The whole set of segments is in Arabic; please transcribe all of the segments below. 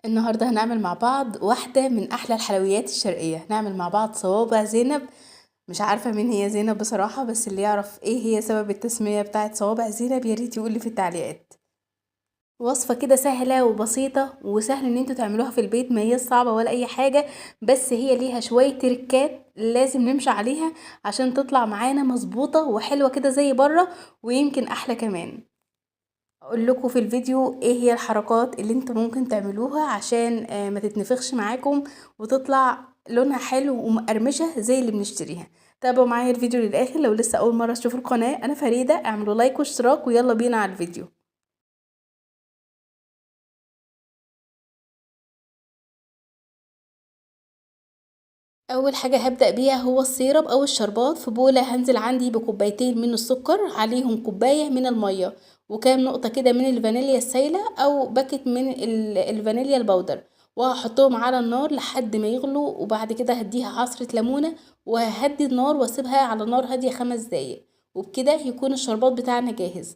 النهاردة هنعمل مع بعض واحدة من أحلى الحلويات الشرقية. هنعمل مع بعض صوابع زينب. مش عارفة مين هي زينب بصراحة، بس اللي يعرف ايه هي سبب التسمية بتاعت صوابع زينب ياريت يقولي في التعليقات. وصفة كده سهلة وبسيطة وسهل ان انتوا تعملوها في البيت، ما هي صعبة ولا اي حاجة، بس هي ليها شوية تركات لازم نمشي عليها عشان تطلع معانا مظبوطة وحلوة كده زي بره، ويمكن احلى كمان. اقول لكم في الفيديو ايه هي الحركات اللي انتوا ممكن تعملوها عشان ما تتنفخش معاكم وتطلع لونها حلو ومقرمشة زي اللي بنشتريها. تابعوا معايا الفيديو للاخر. لو لسه اول مرة تشوفوا القناة، انا فريدة، اعملوا لايك واشتراك ويلا بينا على الفيديو. اول حاجة هبدأ بيها هو السيرب او الشربات. في بولة هنزل عندي بكوبايتين من السكر، عليهم كوباية من المية وكام نقطة كده من الفانيليا السايلة او باكت من الفانيليا البودر، وهحطهم على النار لحد ما يغلوا، وبعد كده هديها عصرة ليمونة وههدي النار واسيبها على نار هادية 5 دقايق، وبكده يكون الشربات بتاعنا جاهز.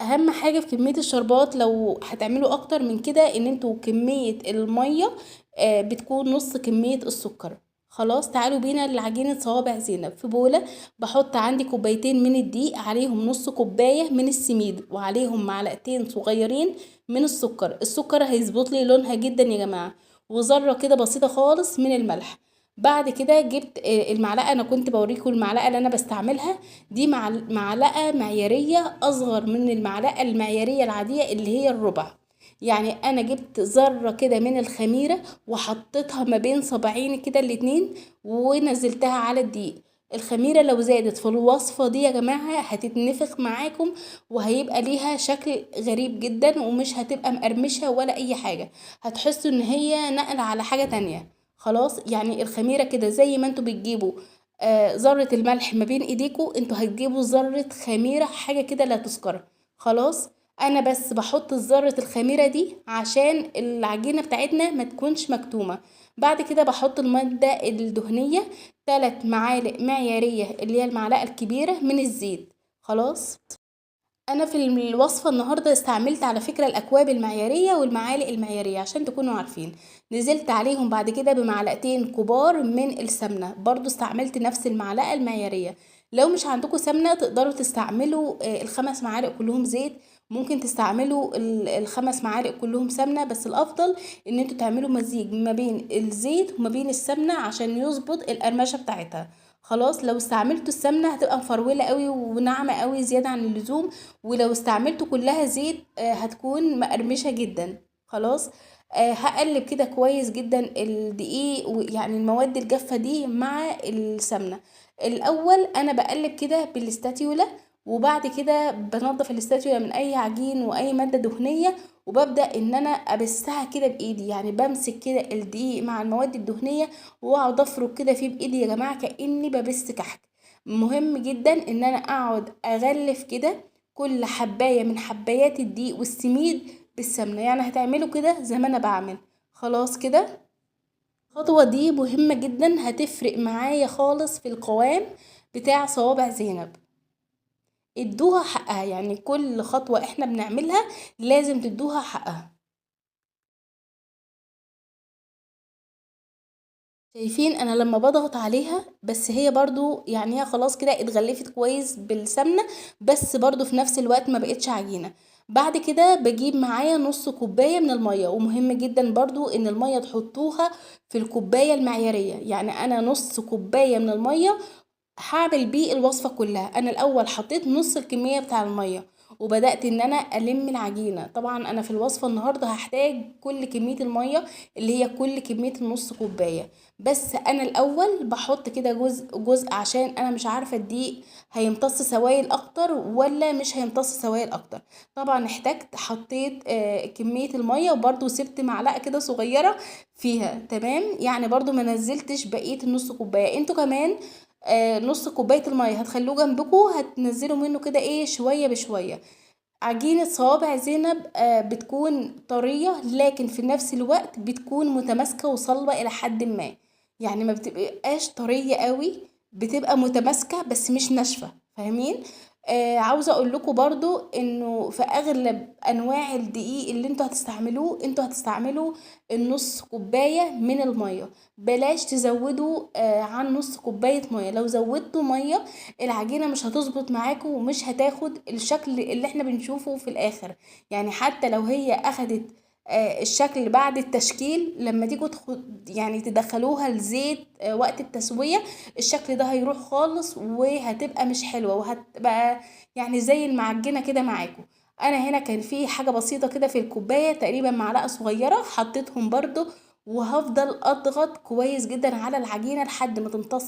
اهم حاجة في كمية الشربات لو هتعملوا اكتر من كده ان انتوا كمية المية بتكون نص كمية السكر. خلاص تعالوا بينا لعجينة صوابع زينب. في بولة بحط عندي كوبايتين من الدقيق، عليهم نص كوباية من السميد، وعليهم معلقتين صغيرين من السكر. السكر هيظبط لي لونها جدا يا جماعة، وذرة كده بسيطة خالص من الملح. بعد كده جبت المعلقة، انا كنت بوريكم المعلقة اللي انا بستعملها دي، معلقة معيارية أصغر من المعلقة المعيارية العادية اللي هي الربع. يعني أنا جبت ذرة كده من الخميرة وحطيتها ما بين صباعين كده الاتنين ونزلتها على الدقيق. الخميرة لو زادت في الوصفة دي يا جماعة هتتنفخ معاكم، وهيبقى ليها شكل غريب جدا، ومش هتبقى مقرمشة ولا أي حاجة، هتحسوا ان هي نقل على حاجة تانية. خلاص يعني الخميرة كده زي ما انتوا بتجيبوا ذرة الملح ما بين ايديكوا، انتوا هتجيبوا ذرة خميرة حاجة كده لا تذكر. خلاص انا بس بحط ذرة الخميرة دي عشان العجينة بتاعتنا ما تكونش مكتومة. بعد كده بحط المادة الدهنية 3 معالق معيارية اللي هي المعلقة الكبيرة من الزيت. خلاص انا في الوصفه النهارده استعملت على فكره الاكواب المعياريه والمعالق المعياريه عشان تكونوا عارفين. نزلت عليهم بعد كده بمعلقتين كبار من السمنه، برضو استعملت نفس المعلقه المعياريه. لو مش عندكم سمنه تقدروا تستعملوا ال5 معالق كلهم زيت، ممكن تستعملوا ال5 معالق كلهم سمنه، بس الافضل ان انتوا تعملوا مزيج ما بين الزيت وما بين السمنه عشان يظبط القرمشه بتاعتها. خلاص لو استعملتوا السمنه هتبقى مفروله قوي وناعمه قوي زياده عن اللزوم، ولو استعملته كلها زيت هتكون مقرمشة جدا. خلاص هقلب كده كويس جدا الدقيق يعني المواد الجافة دي مع السمنة. الاول انا بقلب كده بالاستاتيولا، وبعد كده بنضف الاستاتيولا من اي عجين واي مادة دهنية، وببدأ ان انا ابسها كده بايدي، يعني بمسك كده الدقيق مع المواد الدهنية واقعد افرك كده فيه بايدي يا جماعة كأني ببس كحك. مهم جدا ان انا اقعد اغلف كده كل حباية من حبايات الدقيق والسميد بالسمنة، يعني هتعملوا كده زي ما انا بعمل. خلاص كده الخطوة دي مهمة جدا، هتفرق معايا خالص في القوام بتاع صوابع زينب. ادوها حقها، يعني كل خطوة احنا بنعملها لازم تدوها حقها. شايفين انا لما بضغط عليها بس هي برضو يعني هي خلاص كده اتغلفت كويس بالسمنة، بس برضو في نفس الوقت ما بقتش عجينة. بعد كده بجيب معايا نص كوباية من المية، ومهم جدا برضو ان المية تحطوها في الكوباية المعيارية، يعني انا نص كوباية من المية هعمل بيه الوصفة كلها. انا الاول حطيت نص الكمية بتاع المية وبدأت ان انا الم العجينة. طبعا انا في الوصفة النهاردة هحتاج كل كمية المية اللي هي كل كمية النص كوباية، بس انا الاول بحط كده جزء جزء عشان انا مش عارفة الدقيق هيمتص سوائل اكتر ولا مش هيمتص سوائل اكتر. طبعا احتاجت حطيت كمية المية، وبرضو سبت معلقة كده صغيرة فيها تمام، يعني برضو ما نزلتش بقية النص كوباية. انتوا كمان نص كوباية المية هتخلوه جنبكوا، هتنزلوا منه كده ايه شوية بشوية. عجينة صوابع زينب بتكون طرية، لكن في نفس الوقت بتكون متماسكة وصلبة إلى حد ما، يعني ما بتبقاش طرية قوي، بتبقى متماسكة بس مش ناشفة، فاهمين؟ عاوزة اقول لكم برضو انه في اغلب انواع الدقيق اللي انتوا هتستعملوه، انتوا هتستعملوا النص كوباية من المية. بلاش تزودوا عن نص كوباية مية. لو زودتوا مية العجينة مش هتظبط معاكم ومش هتاخد الشكل اللي احنا بنشوفه في الاخر. يعني حتى لو هي اخدت الشكل بعد التشكيل، لما تيجوا يعني تدخلوها الزيت وقت التسوية، الشكل ده هيروح خالص وهتبقى مش حلوة وهتبقى يعني زي المعجنة كده معاكم. انا هنا كان في حاجة بسيطة كده في الكوباية، تقريبا معلقة صغيرة، حطيتهم برضو. وهفضل اضغط كويس جدا على العجينة لحد ما تمتص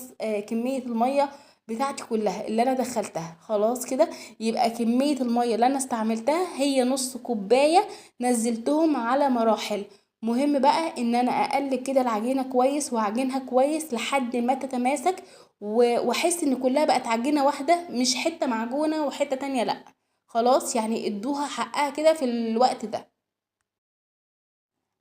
كمية المية بتاعتي كلها اللي انا دخلتها. خلاص كده يبقى كمية المية اللي انا استعملتها هي نص كوباية، نزلتهم على مراحل. مهم بقى ان انا اقلب كده العجينة كويس واعجنها كويس لحد ما تتماسك واحس ان كلها بقت عجينة واحدة، مش حتة معجونة وحتة تانية، لا. خلاص يعني ادوها حقها كده في الوقت ده.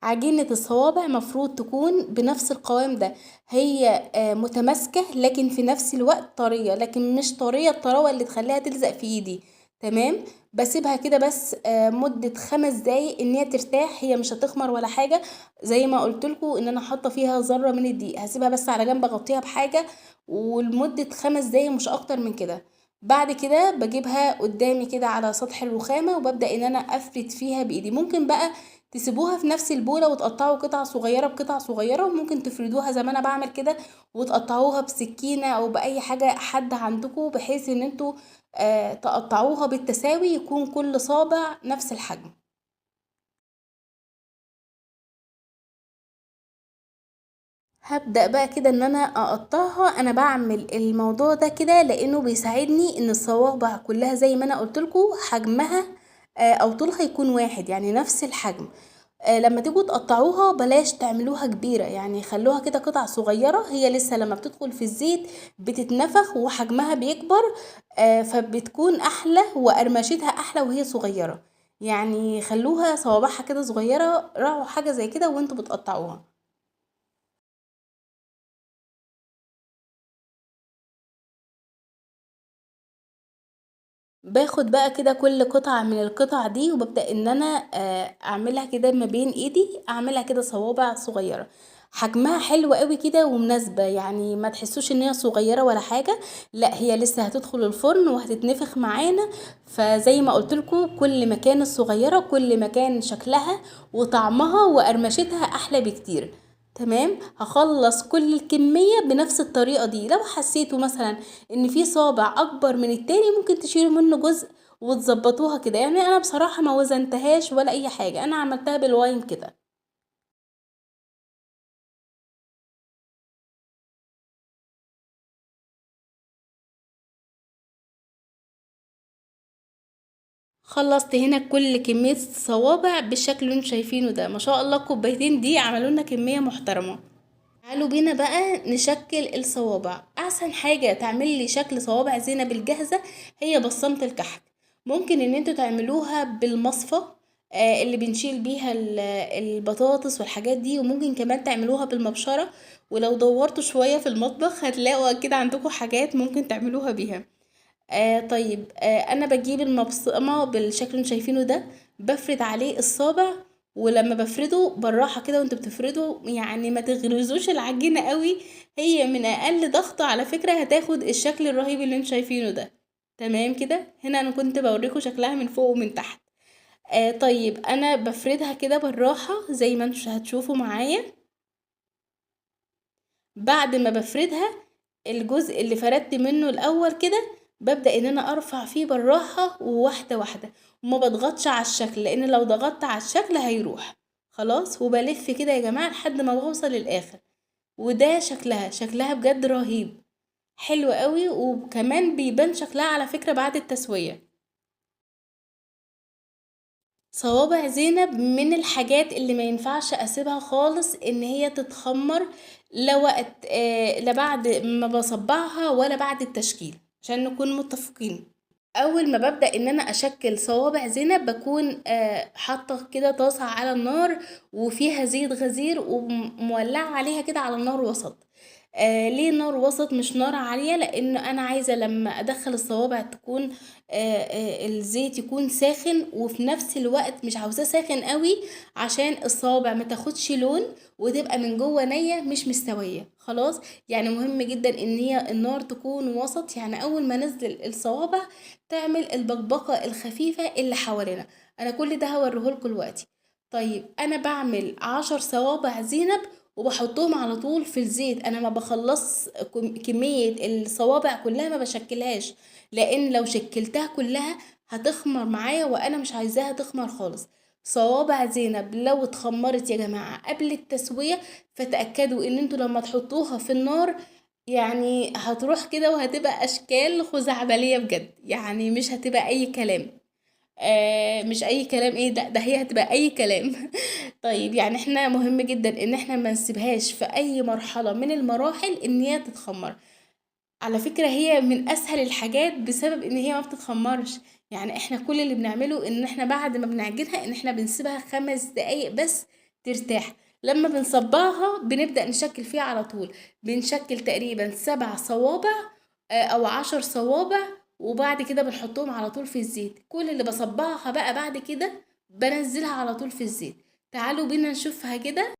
عجينة الصوابع مفروض تكون بنفس القوام ده. هي متماسكة لكن في نفس الوقت طرية، لكن مش طرية الطراوة اللي تخليها تلزق في ايدي. تمام. بسيبها كده بس مدة 5 دقايق ان هي ترتاح، هي مش هتخمر ولا حاجة. زي ما قلتلكوا ان انا حاطة فيها ذرة من الدقيق، هسيبها بس على جنب اغطيها بحاجة ولمدة 5 دقايق مش اكتر من كده. بعد كده بجيبها قدامي كده على سطح الرخامة وببدأ ان انا افرد فيها بايدي. ممكن بقى تسيبوها في نفس البولة وتقطعوا قطع صغيرة بقطع صغيرة، وممكن تفردوها زي ما انا بعمل كده وتقطعوها بسكينة او بأي حاجة حادة عندكم، بحيث ان انتوا تقطعوها بالتساوي يكون كل صابع نفس الحجم. هبدأ بقى كده ان انا اقطعها. انا بعمل الموضوع ده كده لانه بيساعدني ان الصوابع كلها زي ما انا قلتلكوا حجمها او طولها يكون واحد، يعني نفس الحجم. لما تيجوا تقطعوها بلاش تعملوها كبيرة، يعني خلوها كده قطع صغيرة. هي لسه لما بتدخل في الزيت بتتنفخ وحجمها بيكبر، فبتكون احلى وقرمشتها احلى وهي صغيرة. يعني خلوها صوابعها كده صغيرة، راعوا حاجة زي كده وانتوا بتقطعوها. باخد بقى كده كل قطعة من القطع دي وببدأ ان انا اعملها كده ما بين ايدي، اعملها كده صوابع صغيرة. حجمها حلو قوي كده ومناسبة، يعني ما تحسوش ان هي صغيرة ولا حاجة. لا، هي لسه هتدخل الفرن وهتتنفخ معانا. فزي ما قلتلكوا كل ما كان الصغيرة كل ما كان شكلها وطعمها وقرمشتها احلى بكتير. تمام. هخلص كل الكمية بنفس الطريقة دي. لو حسيتوا مثلا ان في صابع اكبر من التاني ممكن تشيلوا منه جزء وتظبطوها كده. يعني انا بصراحة ما وزنتهاش ولا اي حاجة، انا عملتها بالوايم كده. خلصت هنا كل كمية صوابع بالشكل اللي انتوا شايفينه ده. ما شاء الله كوبايتين دي عملوا لنا كمية محترمة. تعالوا بينا بقى نشكل الصوابع. احسن حاجة تعمل لي شكل صوابع زينب الجاهزة هي بصمة الكحك. ممكن ان انتوا تعملوها بالمصفى اللي بنشيل بيها البطاطس والحاجات دي، وممكن كمان تعملوها بالمبشرة. ولو دورتوا شوية في المطبخ هتلاقوا اكيد عندكم حاجات ممكن تعملوها بيها. طيب انا بجيب المبصمة بالشكل اللي انتوا شايفينه ده، بفرد عليه الصابع. ولما بفرده بالراحة كده وانتوا بتفردوا، يعني ما تغرزوش العجينة قوي. هي من اقل ضغط على فكرة هتاخد الشكل الرهيب اللي انتوا شايفينه ده. تمام كده. هنا انا كنت بوريكم شكلها من فوق ومن تحت. طيب انا بفردها كده بالراحة زي ما انتوا هتشوفوا معايا. بعد ما بفردها الجزء اللي فردت منه الاول كده ببدأ ان انا ارفع فيه بالراحة وواحدة واحدة، وما بضغطش على الشكل لان لو ضغطت على الشكل هيروح. خلاص. وبلف كده يا جماعة لحد ما بوصل للاخر. وده شكلها بجد رهيب، حلو قوي. وكمان بيبان شكلها على فكرة بعد التسوية. صوابع زينب من الحاجات اللي ما ينفعش اسيبها خالص ان هي تتخمر، لا وقت لا بعد ما بصبعها ولا بعد التشكيل، عشان نكون متفقين. اول ما ببدأ ان انا اشكل صوابع زينب بكون حاطه كده طاسة على النار وفيها زيت غزير ومولعة عليها كده على النار وسط. ليه نار وسط مش نار عالية؟ لان انا عايزة لما ادخل الصوابع تكون الزيت يكون ساخن، وفي نفس الوقت مش عاوزاه ساخن قوي عشان الصوابع ما تاخدش لون وتبقى من جوه نية مش مستوية. خلاص، يعني مهم جدا ان هي النار تكون وسط، يعني اول ما انزل الصوابع تعمل البقبقة الخفيفة اللي حوالينا. انا كل ده هوريهولكوا دلوقتي. طيب انا بعمل 10 صوابع زينب وبحطهم على طول في الزيت. انا ما بخلص كمية الصوابع كلها، ما بشكلهاش، لان لو شكلتها كلها هتخمر معايا وانا مش عايزاها تخمر خالص. صوابع زينب لو اتخمرت يا جماعة قبل التسوية، فتأكدوا ان انتوا لما تحطوها في النار يعني هتروح كده وهتبقى اشكال خزعبلية بجد، يعني مش هتبقى اي كلام. مش اي كلام، ايه ده هي هتبقى اي كلام. طيب يعني احنا مهم جدا ان احنا ما نسيبهاش في اي مرحلة من المراحل ان هي تتخمر. على فكرة هي من اسهل الحاجات بسبب ان هي ما بتتخمرش. يعني احنا كل اللي بنعمله ان احنا بعد ما بنعجنها ان احنا بنسيبها 5 دقايق بس ترتاح. لما بنصبعها بنبدأ نشكل فيها على طول. بنشكل تقريبا 7 صوابع او 10 صوابع، وبعد كده بنحطهم على طول في الزيت. كل اللي بصبعها بقى بعد كده بنزلها على طول في الزيت. تعالوا بينا نشوفها كده.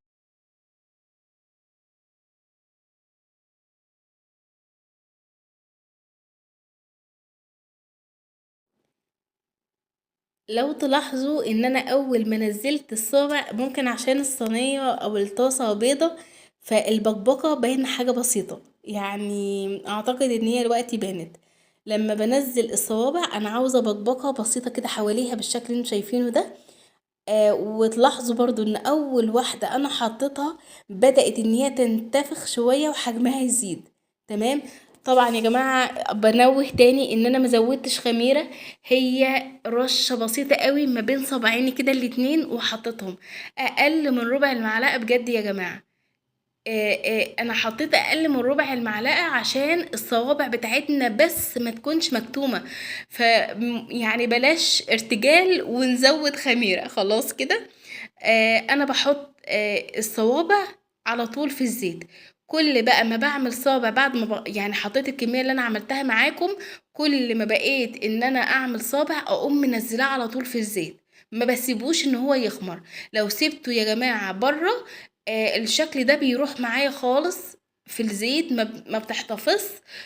لو تلاحظوا ان انا اول ما نزلت الصابع، ممكن عشان الصينية او الطاسة بيضة فالبقبقة باين حاجة بسيطة، يعني اعتقد ان هي دلوقتي بانت. لما بنزل الصوابع انا عاوزة بقبقة بسيطة كده حواليها بالشكل اللي انتوا شايفينه ده. وتلاحظوا برضو ان اول واحدة انا حطيتها بدأت ان هي تنتفخ شوية وحجمها يزيد. تمام. طبعا يا جماعة بنوه تاني ان انا مزودتش خميرة، هي رشة بسيطة قوي ما بين صباعيني كده الاتنين وحطيتهم. اقل من ربع المعلقة بجد يا جماعة. انا حطيت اقل من ربع المعلقة عشان الصوابع بتاعتنا بس ما تكونش مكتومة. ف يعني بلاش ارتجال ونزود خميرة خلاص كده. انا بحط الصوابع على طول في الزيت. كل بقى ما بعمل صابع بعد ما يعني حطيت الكمية اللي انا عملتها معاكم، كل ما بقيت ان انا اعمل صابع اقوم منزلاه على طول في الزيت. ما بسيبوش ان هو يخمر. لو سيبته يا جماعة بره الشكل ده بيروح معايا خالص في الزيت، ما بتحتفظ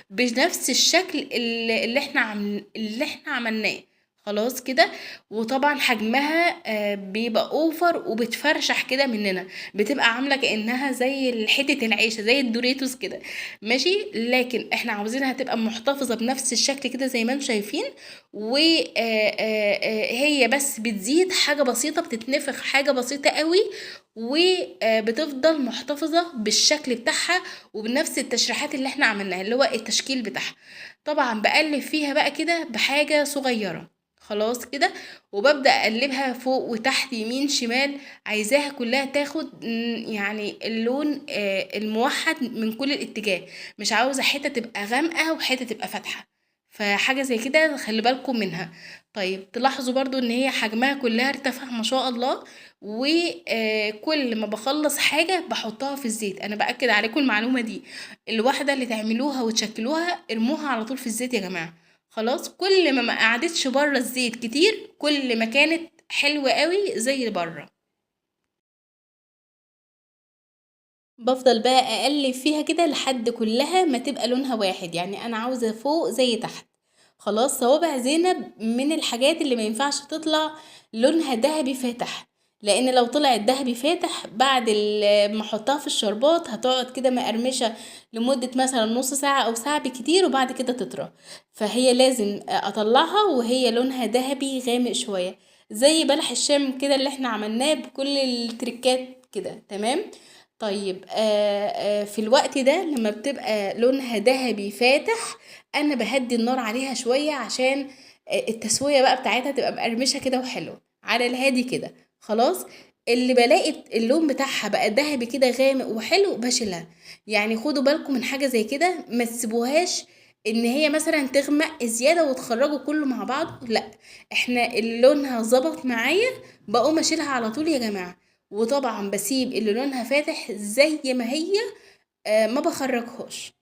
بنفس الشكل اللي احنا عملناه. خلاص كده. وطبعا حجمها بيبقى اوفر وبتفرشح كده مننا، بتبقى عامله كانها زي حته العيشه زي الدوريتوس كده. ماشي، لكن احنا عاوزينها تبقى محتفظه بنفس الشكل كده زي ما انتم شايفين. وهي بس بتزيد حاجه بسيطه، بتتنفخ حاجه بسيطه قوي، وبتفضل محتفظه بالشكل بتاعها وبنفس التشريحات اللي احنا عملناها اللي هو التشكيل بتاعها. طبعا بقلب فيها بقى كده بحاجه صغيره. خلاص كده. وببدأ اقلبها فوق وتحت يمين شمال، عايزاها كلها تاخد يعني اللون الموحد من كل الاتجاه. مش عاوزة حتة تبقى غامقة وحتة تبقى فاتحة، فحاجة زي كده خلي بالكم منها. طيب تلاحظوا برضو ان هي حجمها كلها ارتفع ما شاء الله. وكل ما بخلص حاجة بحطها في الزيت. انا بأكد عليكم المعلومة دي، الواحدة اللي تعملوها وتشكلوها ارموها على طول في الزيت يا جماعة. خلاص، كل ما قعدتش بره الزيت كتير كل ما كانت حلوة قوي زي بره. بفضل بقى اقلب فيها كده لحد كلها ما تبقى لونها واحد، يعني انا عاوزة فوق زي تحت. خلاص، صوابع زينب من الحاجات اللي ما ينفعش تطلع لونها ذهبي فاتح، لان لو طلعت ذهبي فاتح بعد ما احطها في الشربات هتقعد كده مقرمشة لمدة مثلا نص ساعة او ساعة بكتير وبعد كده تطرى. فهي لازم اطلعها وهي لونها ذهبي غامق شوية، زي بلح الشام كده اللي احنا عملناه بكل التركات كده. تمام. طيب في الوقت ده لما بتبقى لونها ذهبي فاتح انا بهدي النار عليها شوية عشان التسوية بقى بتاعتها تبقى مقرمشة كده وحلوة على الهادي كده. خلاص. اللي بلاقي اللون بتاعها بقى ذهبي كده غامق وحلو بشيلها. يعني خدوا بالكم من حاجة زي كده، ما تسيبوهاش ان هي مثلا تغمق زيادة وتخرجوا كله مع بعض، لا. احنا اللي لونها ظبط معايا بقوم اشيلها على طول يا جماعة. وطبعا بسيب اللي لونها فاتح زي ما هي ما بخرجهاش،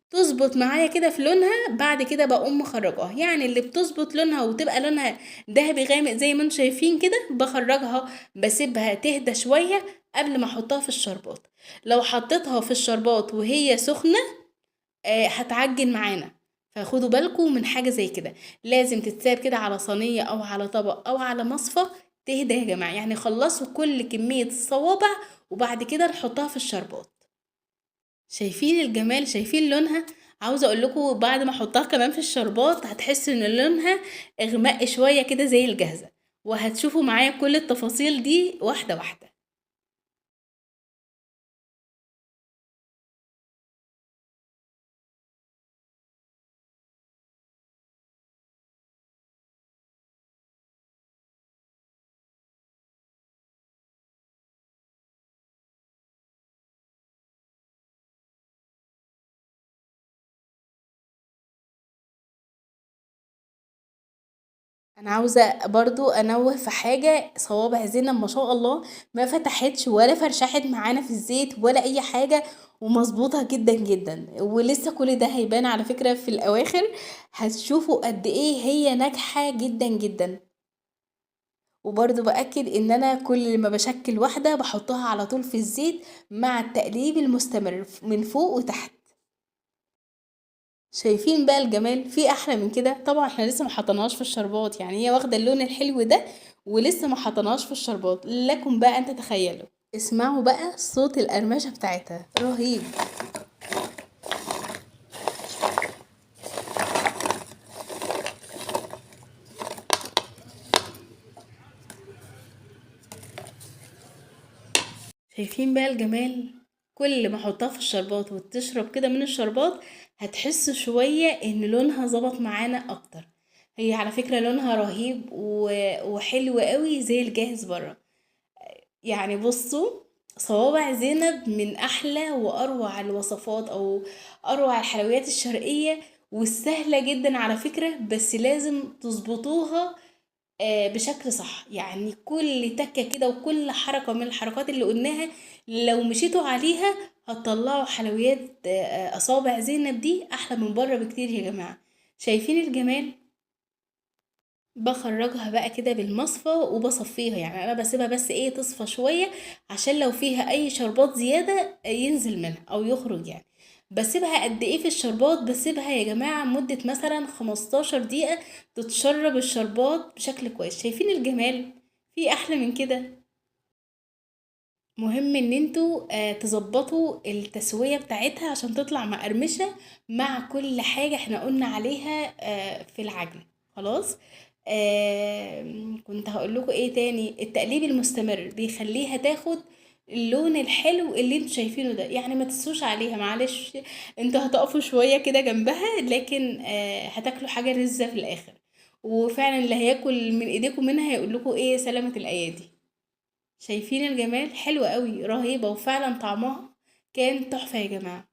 تظبط معايا كده في لونها، بعد كده بقوم مخرجاها. يعني اللي بتظبط لونها وتبقى لونها ذهبي غامق زي ما انتم شايفين كده بخرجها، بسيبها تهدى شوية قبل ما احطها في الشربات. لو حطيتها في الشربات وهي سخنة هتعجن معانا، فخدوا بالكم من حاجة زي كده. لازم تتساب كده على صينية او على طبق او على مصفى تهدى يا جماعة. يعني خلصوا كل كمية الصوابع وبعد كده نحطها في الشربات. شايفين الجمال؟ شايفين لونها؟ عاوزة اقول لكم بعد ما احطها كمان في الشربات هتحس ان لونها اغمق شوية كده زي الجاهزة، وهتشوفوا معايا كل التفاصيل دي واحدة واحدة. انا عاوزة برضو انوه في حاجة، صوابع زينب ما شاء الله ما فتحتش ولا فرشحت معانا في الزيت ولا اي حاجة، ومظبوطة جدا جدا. ولسه كل ده هيبان على فكرة في الاواخر، هتشوفوا قد ايه هي ناجحة جدا جدا. وبرضه باكد ان انا كل ما بشكل واحدة بحطها على طول في الزيت مع التقليب المستمر من فوق وتحت. شايفين بقى الجمال؟ في احلى من كده؟ طبعا احنا لسه ما حطيناهاش في الشربات، يعني هي واخده اللون الحلو ده ولسه ما حطيناهاش في الشربات. لكم بقى انت تخيلوا، اسمعوا بقى صوت القرمشه بتاعتها رهيب. شايفين بقى الجمال؟ كل ما احطها في الشربات وتشرب كده من الشربات هتحسوا شويه ان لونها ظبط معانا اكتر. هي على فكره لونها رهيب وحلو قوي زي الجاهز بره. يعني بصوا، صوابع زينب من احلى واروع الوصفات او اروع الحلويات الشرقية، والسهلة جدا على فكرة، بس لازم تظبطوها بشكل صح. يعني كل تكة كده وكل حركة من الحركات اللي قلناها لو مشيتوا عليها هتطلعوا حلويات اصابع زينب دي احلى من بره بكتير يا جماعة. شايفين الجمال؟ بخرجها بقى كده بالمصفى وبصفيها. يعني انا بسيبها بس ايه تصفى شوية عشان لو فيها اي شربات زيادة ينزل منها او يخرج يعني. بسيبها قد ايه في الشربات؟ بسيبها يا جماعة مدة مثلا 15 دقيقة تتشرب الشربات بشكل كويس. شايفين الجمال؟ في احلى من كده؟ مهم ان انتوا تظبطوا التسوية بتاعتها عشان تطلع مقرمشة مع كل حاجة احنا قلنا عليها في العجن. خلاص. كنت هقول لكم ايه تاني؟ التقليب المستمر بيخليها تاخد اللون الحلو اللي انتوا شايفينه ده. يعني ما تسوش عليها معلش، انتوا هتقفوا شوية كده جنبها لكن هتاكلوا حاجة لذة في الاخر. وفعلا اللي هياكل من ايديكم منها هيقول لكم ايه سلامة الايادي. شايفين الجمال؟ حلوة قوي رهيبة، وفعلا طعمها كان تحفة يا جماعة.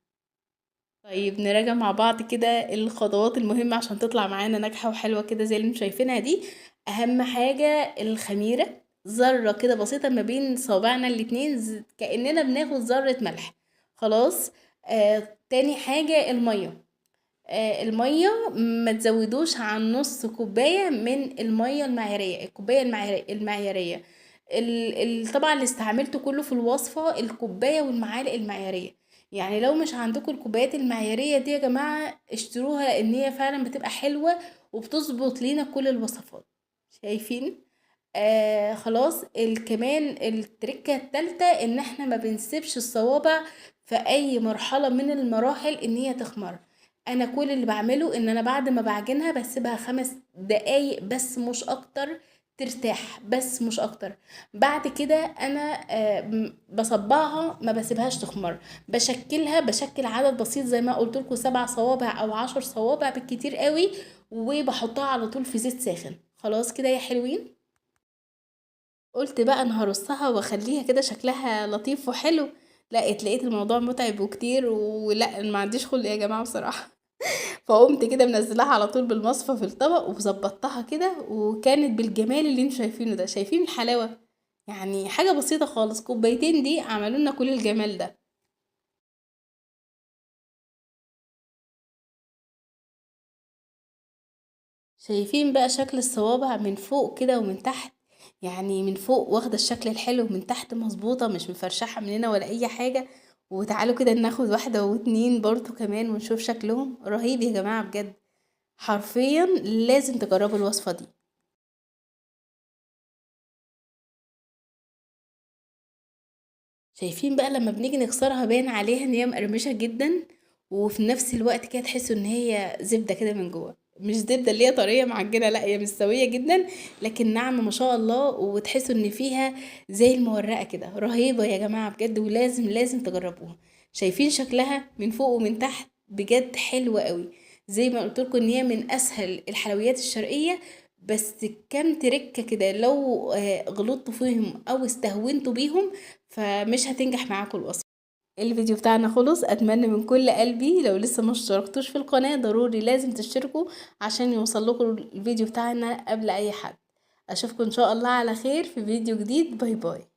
طيب نراجع مع بعض كده الخطوات المهمة عشان تطلع معانا ناجحة وحلوة كده زي اللي انتم شايفينها دي. اهم حاجة الخميرة، ذرة كده بسيطة ما بين صوابعنا الاتنين كأننا بناخد ذرة ملح. خلاص. تاني حاجة المية. المية ما تزودوش عن نص كوباية من المية المعيارية، الكوباية المعيارية. طبعا اللي استعملته كله في الوصفة الكوباية والمعالق المعيارية. يعني لو مش عندكم الكوبايات المعيارية دي يا جماعة اشتروها، لان هي فعلا بتبقى حلوة وبتظبط لينا كل الوصفات. شايفين؟ خلاص. كمان التركة التالتة ان احنا ما بنسيبش الصوابع في اي مرحلة من المراحل ان هي تخمر. انا كل اللي بعمله ان انا بعد ما بعجنها بسيبها 5 دقايق بس مش اكتر ترتاح، بس مش اكتر. بعد كده انا بصبعها، ما بسيبهاش تخمر. بشكل عدد بسيط زي ما قلت لكم 7 صوابع او 10 صوابع بالكتير قوي، وبحطها على طول في زيت ساخن. خلاص كده يا حلوين. قلت بقى انا هرصها واخليها كده شكلها لطيف وحلو، لقيت الموضوع متعب وكتير، ولا ما عنديش خلق يا جماعه بصراحه. فقمت كده منزلاها على طول بالمصفى في الطبق وظبطتها كده، وكانت بالجمال اللي انتوا شايفينه ده. شايفين الحلاوه؟ يعني حاجة بسيطة خالص، كوبايتين دي عملوا لنا كل الجمال ده. شايفين بقى شكل الصوابع من فوق كده ومن تحت؟ يعني من فوق واخدة الشكل الحلو، من تحت مظبوطة مش مفرشحة من هنا ولا اي حاجة. وتعالوا كده ناخد واحدة واتنين برضو كمان ونشوف شكلهم رهيب يا جماعة بجد. حرفيا لازم تجربوا الوصفة دي. شايفين بقى لما بنيجي نكسرها باين عليها ان هي مقرمشة جدا، وفي نفس الوقت كده تحسوا ان هي زبدة كده من جوه، مش زبدة اللي هي طرية معجنة، لا هي مستوية جدا لكن ناعمة ما شاء الله، وتحسوا ان فيها زي المورقة كده. رهيبة يا جماعة بجد، ولازم لازم تجربوها. شايفين شكلها من فوق ومن تحت بجد حلوة قوي. زي ما قلت لكم ان هي من اسهل الحلويات الشرقية، بس كام تركة كده لو غلطتوا فيهم او استهونتوا بيهم فمش هتنجح معاكم الوصفة. الفيديو بتاعنا خلص، اتمنى من كل قلبي لو لسه ما اشتركتوش في القناة ضروري لازم تشتركوا عشان يوصل لكم الفيديو بتاعنا قبل اي حد. اشوفكم ان شاء الله على خير في فيديو جديد. باي باي.